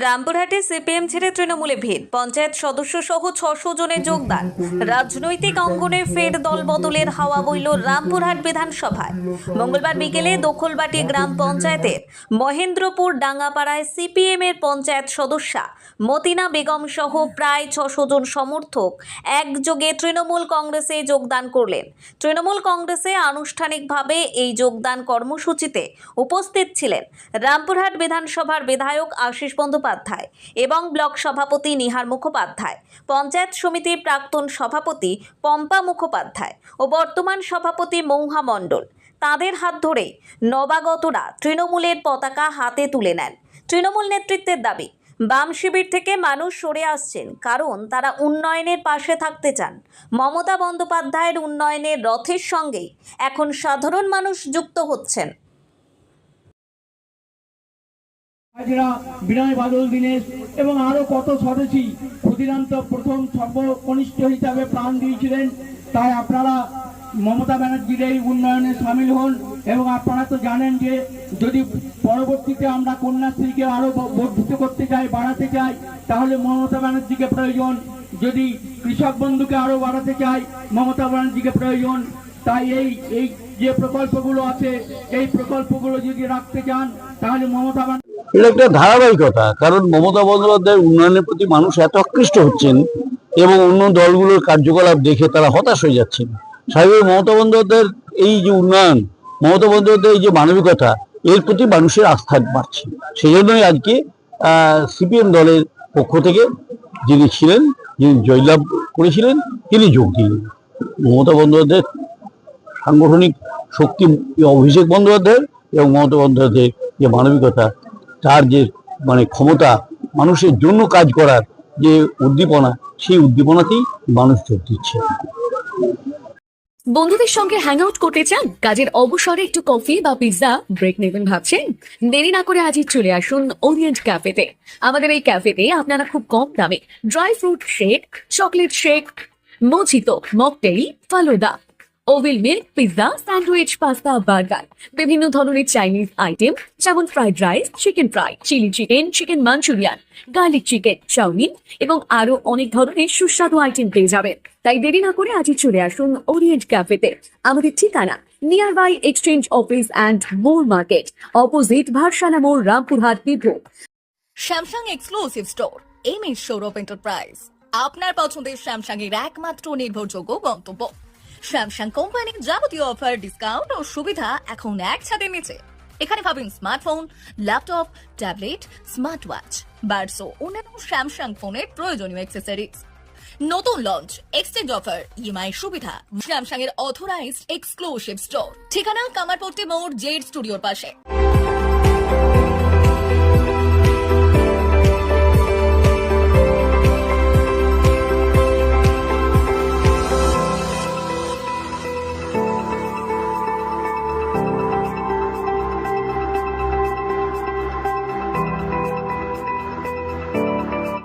রামপুরহাটে CPM ছেড়ে তৃণমূলে ভিড়, পঞ্চায়েত সদস্য সহ ৬০০ জনের যোগদান। রাজনৈতিক অঙ্গনে ফের দল বদলের হাওয়া বইল রামপুরহাট বিধানসভায়। মঙ্গলবার বিকেলে দখলবাটি গ্রাম পঞ্চায়েতের মহেন্দ্রপুর ডাঙ্গাপাড়ায় সিপিএম এর পঞ্চায়েত সদস্যা মতিনা বেগম সহ প্রায় ৬০০ জন সমর্থক একযোগে তৃণমূল কংগ্রেসে যোগদান করলেন। তৃণমূল কংগ্রেসে আনুষ্ঠানিকভাবে এই যোগদান কর্মসূচিতে উপস্থিত ছিলেন রামপুরহাট বিধানসভার বিধায়ক আশিস বন্দ্যোপাধ্যায় এবং ব্লক সভাপতি নিহার মুখোপাধ্যায়, পঞ্চায়েত সমিতির প্রাক্তন সভাপতি পম্পা মুখোপাধ্যায় ও বর্তমান সভাপতি মৌহা মণ্ডল। তাদের হাত ধরে নবাগতরা তৃণমূলের পতাকা হাতে তুলে নেন। তৃণমূল নেতৃত্বের দাবি, বাম শিবির থেকে মানুষ সরে আসছেন কারণ তারা উন্নয়নের পাশে থাকতে চান। মমতা বন্দ্যোপাধ্যায়ের উন্নয়নের রথের সঙ্গেই এখন সাধারণ মানুষ যুক্ত হচ্ছেন। বিনয় বাদল দীনেশ এবং আরো কত সদস্যই ক্ষুদিরান্ত প্রথম সর্বকনিষ্ঠ হিসাবে প্রাণ দিয়েছিলেন। তাই আপনারা মমতা ব্যানার্জির এই উন্নয়নে সামিল হন এবং আপনারা তো জানেন যে যদি পরবর্তীতে আমরা কন্যাশ্রীকে আরো বর্ধিত করতে চাই, বাড়াতে চাই, তাহলে মমতা ব্যানার্জিকে প্রয়োজন। যদি কৃষক বন্ধুকে আরো বাড়াতে চাই, মমতা ব্যানার্জিকে প্রয়োজন। তাই এই যে প্রকল্পগুলো আছে, এই প্রকল্পগুলো যদি রাখতে চান তাহলে মমতা ব্যানার্জি এটা একটা ধারাবাহিকতা। কারণ মমতা বন্দ্যোপাধ্যায়ের উন্নয়নের প্রতি মানুষ এত আকৃষ্ট হচ্ছেন এবং অন্য দলগুলোর কার্যকলাপ দেখে তারা হতাশ হয়ে যাচ্ছেন। স্বাভাবিক মমতা বন্দ্যোপাধ্যায়ের এই যে উন্নয়ন, মমতা বন্দ্যোপাধ্যায়ের এই যে মানবিকতা, এর প্রতি মানুষের আস্থা বাড়ছে। সেই জন্যই আজকে সিপিএম দলের পক্ষ থেকে যিনি ছিলেন, যিনি জয়লাভ করেছিলেন, তিনি যোগ দিলেন। মমতা বন্দ্যোপাধ্যায়ের সাংগঠনিক শক্তি অভিষেক বন্দ্যোপাধ্যায়ের এবং মমতা বন্দ্যোপাধ্যায়ের যে মানবিকতা, তার যে ক্ষমতা, মানুষের জন্য কাজ করার যে উদ্দীপনা, সেই উদ্দীপনাতেই মানুষ যোগ দিচ্ছে। বন্ধুদের সঙ্গে হ্যাং আউট করতে চান? কাজের অবসরে একটু কফি বা পিৎজা ব্রেক নেবেন ভাবছেন? দেরি না করে আজই চলে আসুন ওরিয়েন্ট ক্যাফেতে। আমাদের এই ক্যাফেতে আপনারা খুব কম দামে dry fruit shake, chocolate shake, mojito, mocktail, falooda, ওভেল milk, pizza, sandwich, pasta, burger, বিভিন্ন ধরনের চাইনিজ আইটেম যেমন fried rice, chicken fry, chilli chicken, chicken Manchurian, garlic chicken, chow mein এবং আরো অনেক ধরনের সুস্বাদু আইটেম পেয়ে যাবেন। তাই দেরি না করে আজই চলে আসুন ওরিয়েন্ট ক্যাফেতে। আমাদের ঠিকানা near by exchange office and More market, opposite Bharsana মোড়, Rampurhat, Birbhum. Samsung exclusive store, MS Sourav enterprise, আপনার পছন্দের স্যামসাং এর একমাত্র নির্ভরযোগ্য গন্তব্য। স্যামসাং কোম্পানির যাবতীয় অফার, ডিসকাউন্ট ও সুবিধা এখন এক ছাদের নিচে। এখানে পাবেন smartphone, laptop, tablet, smart watch, buds ও অন্যান্য স্যামসাং ফোনের প্রয়োজনীয় অ্যাক্সেসরিজ। নতুন লঞ্চ, এক্সচেঞ্জ অফার, ইএমআই সুবিধা। স্যামসাং এর অথরাইজড এক্সক্লুসিভ স্টোর, ঠিকানা কামারপট্টি মোড়, জেড স্টুডিওর পাশে।